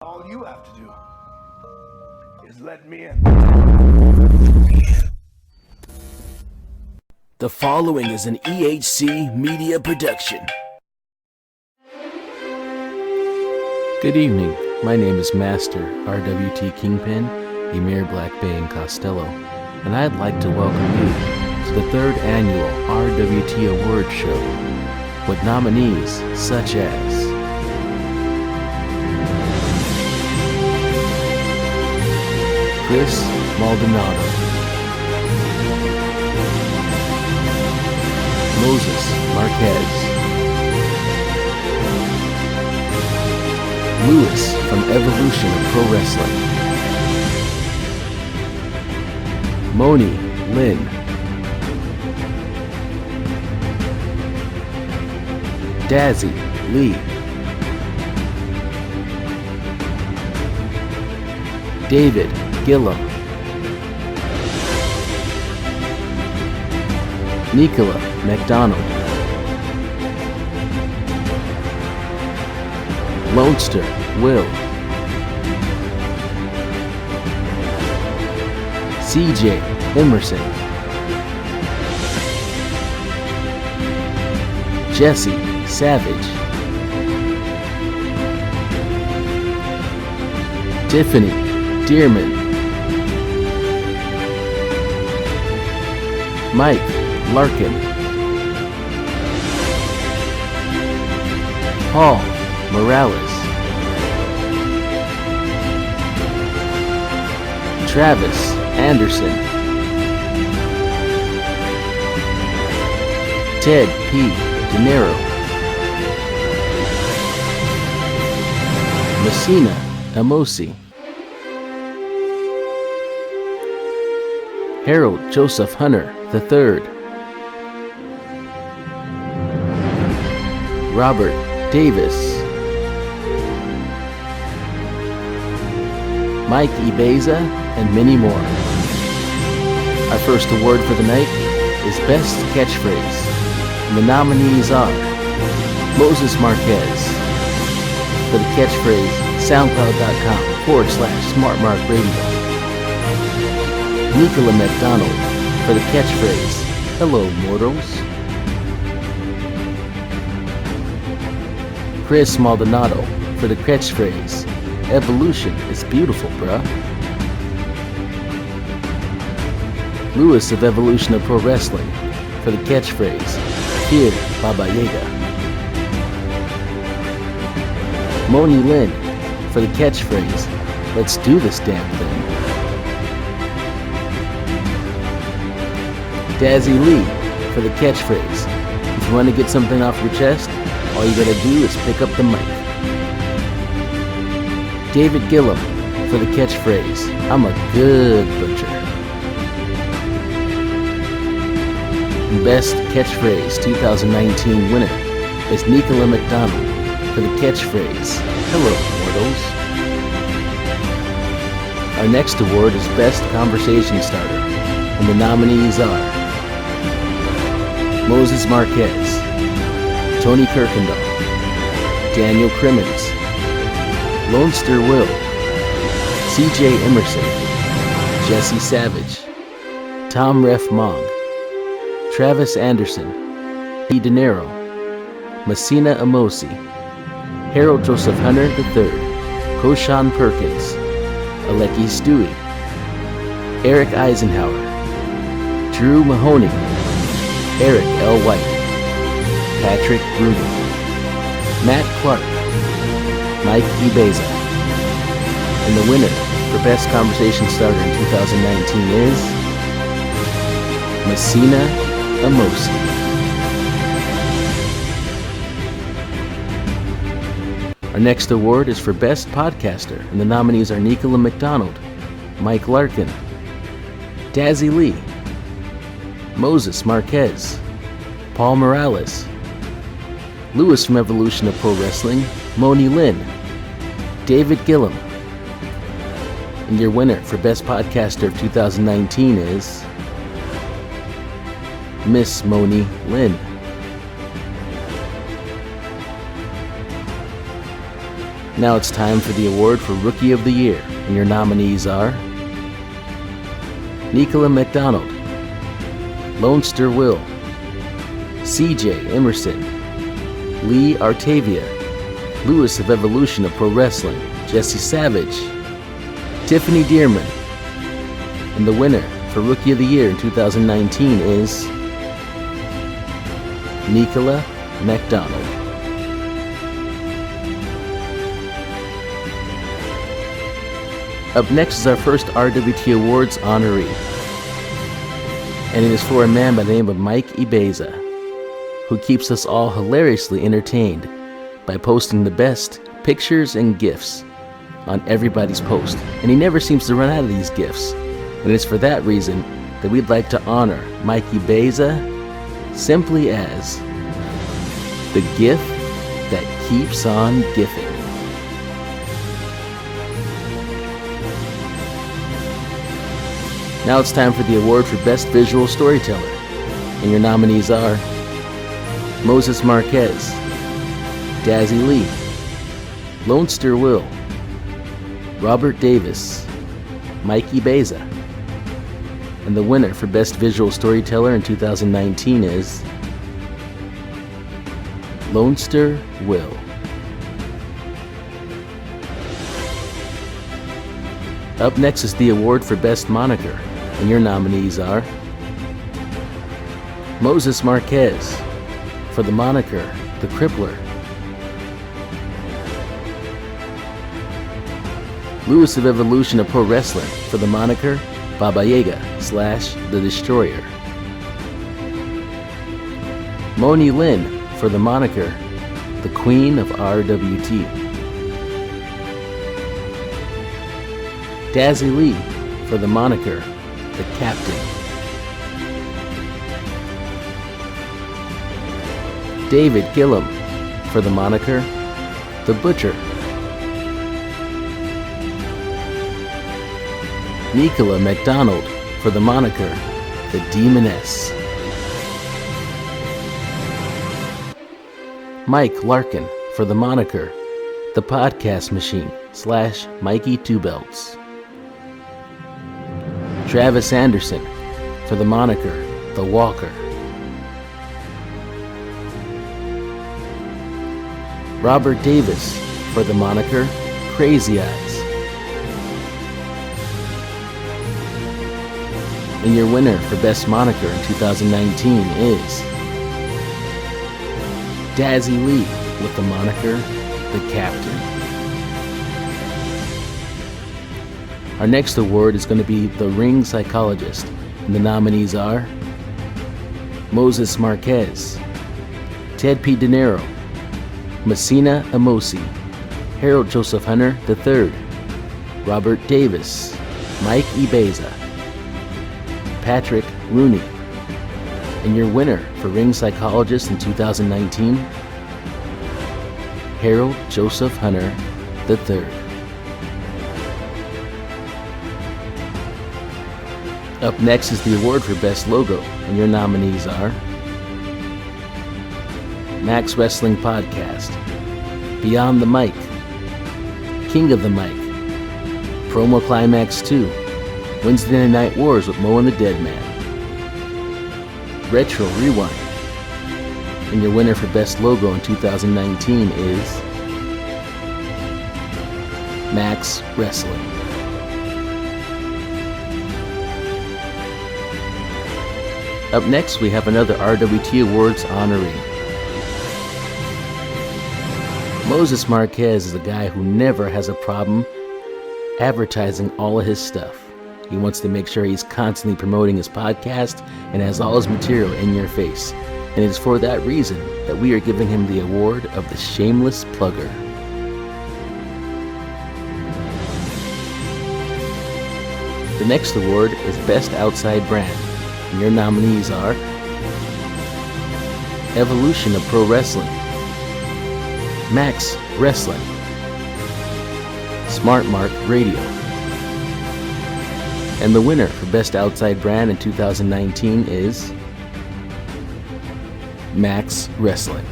All you have to do is let me in. The following is an EHC media production. Good evening. My name is Master RWT Kingpin, Emir Black Bay and Costello, and I'd like to welcome you to the 3rd annual RWT Award Show with nominees such as Chris Maldonado, Moses Marquez, Lewis from Evolution of Pro Wrestling, Moni Lin, Dazzy Lee, David Gillum, Nicola McDonald, Lonester Will, CJ Emerson, Jesse Savage, Tiffany Dearman, Mike Larkin, Paul Morales, Travis Anderson, Ted P. De Niro, Messina Amosi, Harold Joseph Hunter III, Robert Davis, Mike Ibeza, and many more. Our first award for the night is Best Catchphrase, and the nominees are Moses Marquez for the catchphrase soundcloud.com/smartmarkradio, Nicola McDonald for the catchphrase Hello Mortals, Chris Maldonado for the catchphrase Evolution is beautiful, bruh. Lewis of Evolution of Pro Wrestling for the catchphrase Here Baba Yaga, Moni Lin for the catchphrase Let's do this damn thing, Dazzy Lee for the catchphrase If you want to get something off your chest, all you gotta do is pick up the mic, David Gillum for the catchphrase I'm a good butcher, and Best Catchphrase 2019 winner is Nicola McDonald for the catchphrase Hello Mortals. Our next award is Best Conversation Starter, and the nominees are Moses Marquez, Tony Kirkendall, Daniel Crimmins, Lonester Will, CJ Emerson, Jesse Savage, Tom Ref Mong, Travis Anderson, P. De Niro, Messina Amosi, Harold Joseph Hunter III, Koshan Perkins, Aleki Stewie, Eric Eisenhower, Drew Mahoney, Eric L. White, Patrick Bruegel, Matt Clark, Mike Ibeza, and the winner for Best Conversation Starter in 2019 is Messina Amosi. Our next award is for Best Podcaster, and the nominees are Nicola McDonald, Mike Larkin, Dazzy Lee, Moses Marquez, Paul Morales, Lewis from Evolution of Pro Wrestling, Moni Lin, David Gillum, and your winner for Best Podcaster of 2019 is Miss Moni Lin. Now it's time for the award for Rookie of the Year, and your nominees are Nicola McDonald, Lonester Will, CJ Emerson, Lee Artavia, Lewis of Evolution of Pro Wrestling, Jesse Savage, Tiffany Dearman, and the winner for Rookie of the Year in 2019 is Nicola McDonald. Up next is our first RWT Awards honoree, and it is for a man by the name of Mike Ibeza, who keeps us all hilariously entertained by posting the best pictures and GIFs on everybody's post, and he never seems to run out of these GIFs, and it's for that reason that we'd like to honor Mike Ibeza simply as the GIF that keeps on GIFing. Now it's time for the award for Best Visual Storyteller, and your nominees are Moses Marquez, Dazzy Lee, Lonester Will, Robert Davis, Mike Ibeza, and the winner for Best Visual Storyteller in 2019 is Lonester Will. Up next is the award for Best Moniker, and your nominees are Moses Marquez for the moniker The Crippler, Lewis of Evolution of Pro Wrestling for the moniker Baba Yaga / The Destroyer, Moni Lin for the moniker The Queen of RWT, Dazzy Lee for the moniker The Captain, David Gillum for the moniker The Butcher, Nicola McDonald for the moniker The Demoness, Mike Larkin for the moniker The Podcast Machine / Mikey Two Belts, Travis Anderson for the moniker The Walker, Robert Davis for the moniker Crazy Eyes, and your winner for Best Moniker in 2019 is Dazzy Lee with the moniker The Captain. Our next award is going to be the Ring Psychologist, and the nominees are Moses Marquez, Ted P. De Niro, Messina Amosi, Harold Joseph Hunter III, Robert Davis, Mike Ibeza, Patrick Rooney, and your winner for Ring Psychologist in 2019, Harold Joseph Hunter III. Up next is the award for Best Logo, and your nominees are Max Wrestling Podcast, Beyond the Mic, King of the Mic, Promo Climax 2, Wednesday Night Wars with Mo and the Dead Man, Retro Rewind, and your winner for Best Logo in 2019 is Max Wrestling. Up next, we have another RWT Awards honoree. Moses Marquez is a guy who never has a problem advertising all of his stuff. He wants to make sure he's constantly promoting his podcast and has all his material in your face. And it is for that reason that we are giving him the award of the Shameless Plugger. The next award is Best Outside Brand, and your nominees are Evolution of Pro Wrestling, Max Wrestling, Smart Mark Radio, and the winner for Best Outside Brand in 2019 is Max Wrestling.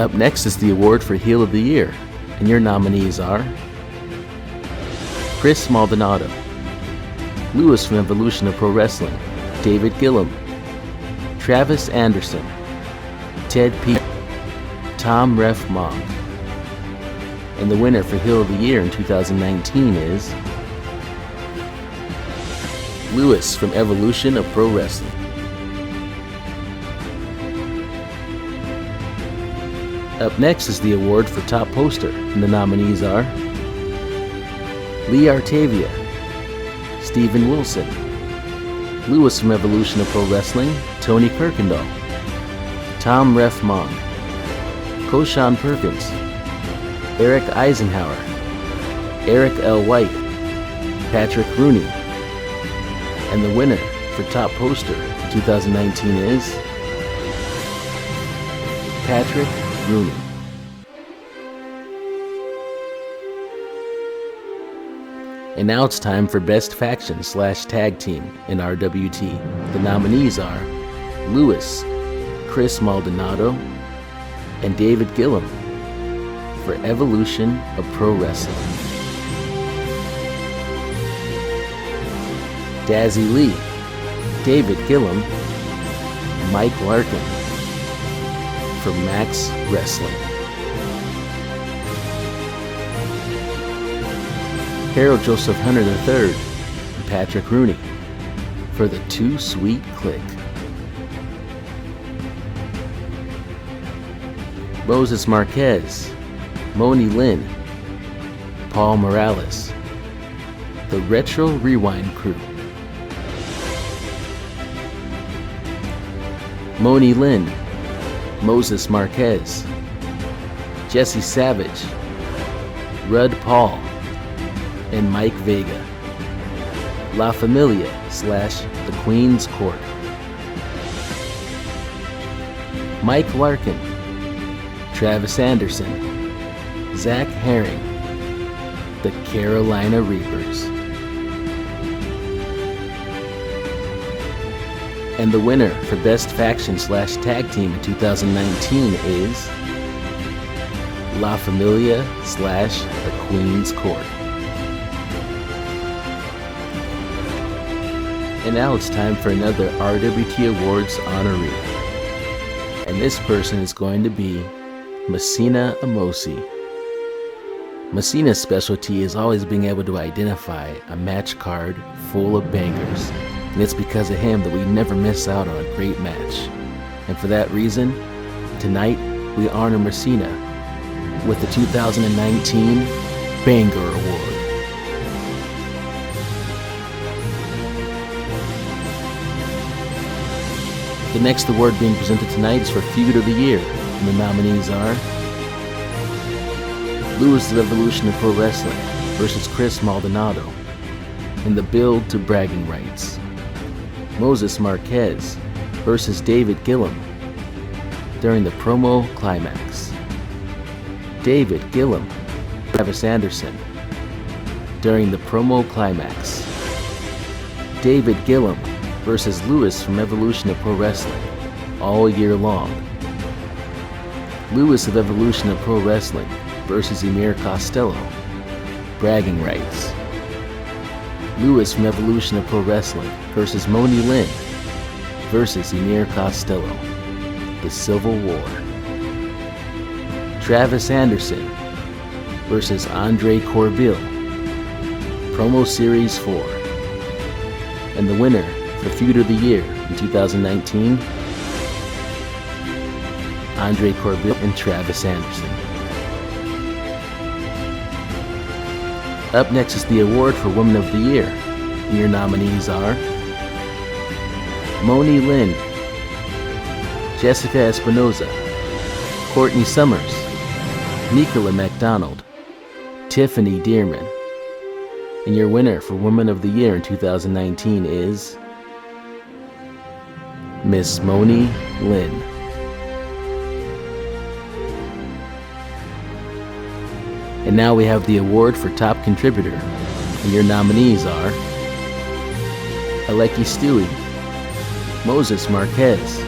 Up next is the award for Heel of the Year, and your nominees are Chris Maldonado, Lewis from Evolution of Pro Wrestling, David Gillum, Travis Anderson, Ted P., Tom Ref Mong. And the winner for Heel of the Year in 2019 is Lewis from Evolution of Pro Wrestling. Up next is the award for Top Poster, and the nominees are Lee Artavia, Steven Wilson, Lewis from Evolution of Pro Wrestling, Tony Kirkendall, Tom Ref Mong, Koshan Perkins, Eric Eisenhower, Eric L. White, Patrick Rooney. And the winner for Top Poster 2019 is Patrick Rooney. And now it's time for Best Faction / Tag Team in RWT. The nominees are Lewis, Chris Maldonado, and David Gillum for Evolution of Pro Wrestling. Dazzy Lee, David Gillum, Mike Larkin for Max Wrestling. Harold Joseph Hunter III and Patrick Rooney for the Too Sweet Click. Moses Marquez, Moni Lynn, Paul Morales, the Retro Rewind Crew. Moni Lynn, Moses Marquez, Jesse Savage, Rudd Paul, and Mike Vega. La Familia / The Queen's Court. Mike Larkin, Travis Anderson, Zach Herring, the Carolina Reapers. And the winner for Best Faction / Tag Team in 2019 is La Familia / The Queen's Court. And now it's time for another RWT Awards honoree. And this person is going to be Messina Amosi. Messina's specialty is always being able to identify a match card full of bangers. And it's because of him that we never miss out on a great match. And for that reason, tonight we honor Messina with the 2019 Banger Award. The next award being presented tonight is for Feud of the Year, and the nominees are Lewis of Evolution of Pro Wrestling versus Chris Maldonado in the build to bragging rights. Moses Marquez versus David Gillum during the promo climax. David Gillum, Travis Anderson during the promo climax. David Gillum versus Lewis from Evolution of Pro Wrestling all year long. Lewis of Evolution of Pro Wrestling versus Emir Costello, bragging rights. Lewis from Evolution of Pro Wrestling versus Moni Lynn versus Emir Costello, the Civil War. Travis Anderson versus Andre Corville, Promo Series 4. And the winner for Feud of the Year in 2019, Andre Corville and Travis Anderson. Up next is the award for Woman of the Year, and your nominees are Moni Lynn, Jessica Espinoza, Courtney Summers, Nicola MacDonald, Tiffany Dearman. And your winner for Woman of the Year in 2019 is Miss Moni Lynn. And now we have the award for Top Contributor, and your nominees are Aleki Stewie, Moses Marquez,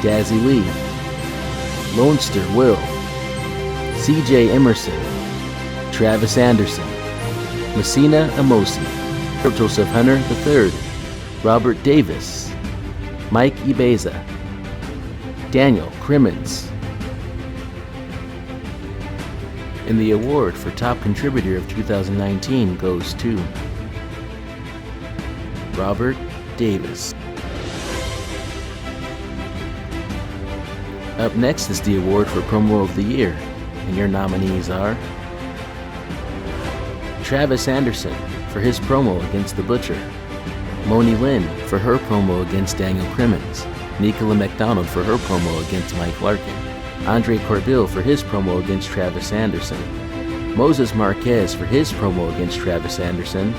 Dazzy Lee, Lonester Will, CJ Emerson, Travis Anderson, Messina Amosi, Joseph Hunter III, Robert Davis, Mike Ibeza, Daniel Crimmins. And the award for Top Contributor of 2019 goes to Robert Davis. Up next is the award for Promo of the Year, and your nominees are Travis Anderson for his promo against The Butcher, Moni Lynn for her promo against Daniel Crimmins, Nicola McDonald for her promo against Mike Larkin, Andre Corbill for his promo against Travis Anderson, Moses Marquez for his promo against Travis Anderson,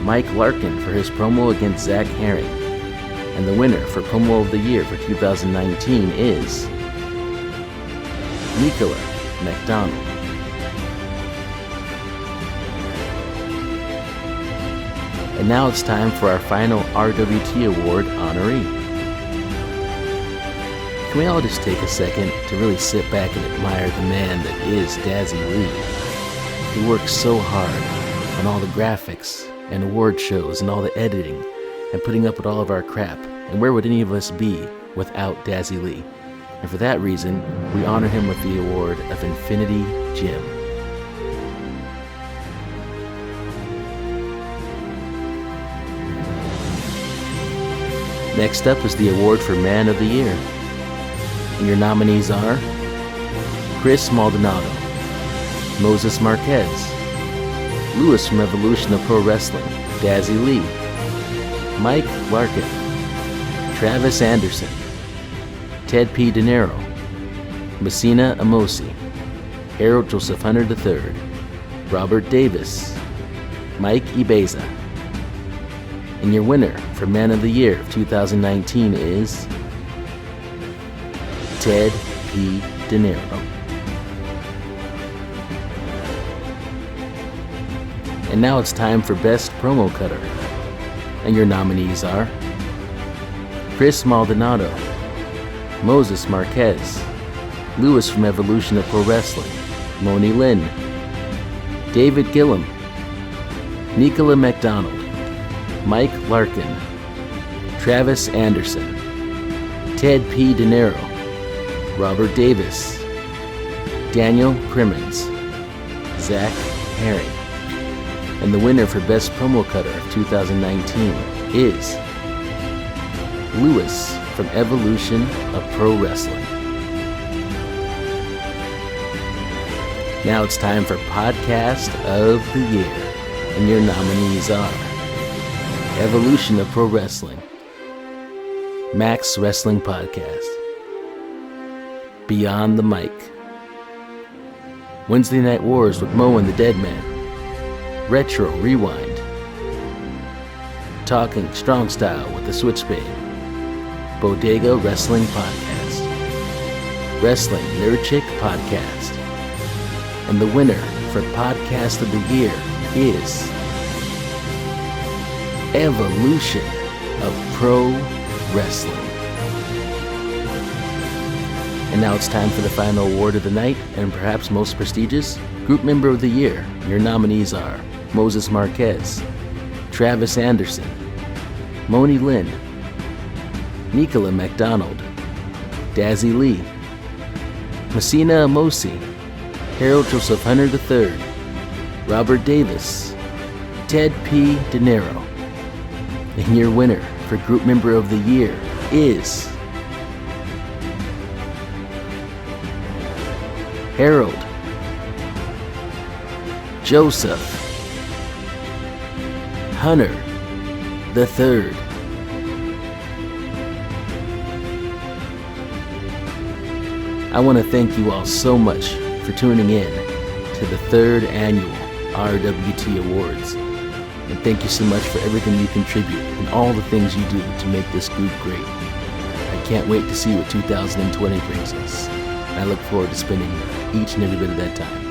Mike Larkin for his promo against Zach Herring, and the winner for Promo of the Year for 2019 is Nicola McDonald. And now it's time for our final RWT Award honoree. Can we all just take a second to really sit back and admire the man that is Dazzy Lee? He works so hard on all the graphics and award shows and all the editing and putting up with all of our crap. And where would any of us be without Dazzy Lee? And for that reason, we honor him with the award of Infinity Gem. Next up is the award for Man of the Year. And your nominees are Chris Maldonado, Moses Marquez, Lewis from Evolution of Pro Wrestling, Dazzy Lee, Mike Larkin, Travis Anderson, Ted P. De Niro, Messina Amosi, Harold Joseph Hunter III, Robert Davis, Mike Ibeza. And your winner for Man of the Year of 2019 is Ted P. De Niro. And now it's time for Best Promo Cutter. And your nominees are Chris Maldonado, Moses Marquez, Lewis from Evolution of Pro Wrestling, Moni Lynn, David Gillum, Nicola McDonald, Mike Larkin, Travis Anderson, Ted P. De Niro, Robert Davis, Daniel Crimmins, Zach Herring. And the winner for Best Promo Cutter of 2019 is Lewis from Evolution of Pro Wrestling. Now it's time for Podcast of the Year, and your nominees are Evolution of Pro Wrestling, Max Wrestling Podcast, Beyond the Mic, Wednesday Night Wars with Mo and the Dead Man, Retro Rewind, Talking Strong Style with the Switchblade, Bodega Wrestling Podcast, Wrestling Nerd Chick Podcast, and the winner for Podcast of the Year is Evolution of Pro Wrestling. And now it's time for the final award of the night, and perhaps most prestigious, Group Member of the Year. Your nominees are Moses Marquez, Travis Anderson, Moni Lynn, Nicola McDonald, Dazzy Lee, Messina Amosi, Harold Joseph Hunter III, Robert Davis, Ted P. De Niro. And your winner for Group Member of the Year is Harold Joseph Hunter III. I want to thank you all so much for tuning in to the 3rd annual RWT Awards. And thank you so much for everything you contribute and all the things you do to make this group great. I can't wait to see what 2020 brings us. And I look forward to spending each and every bit of that time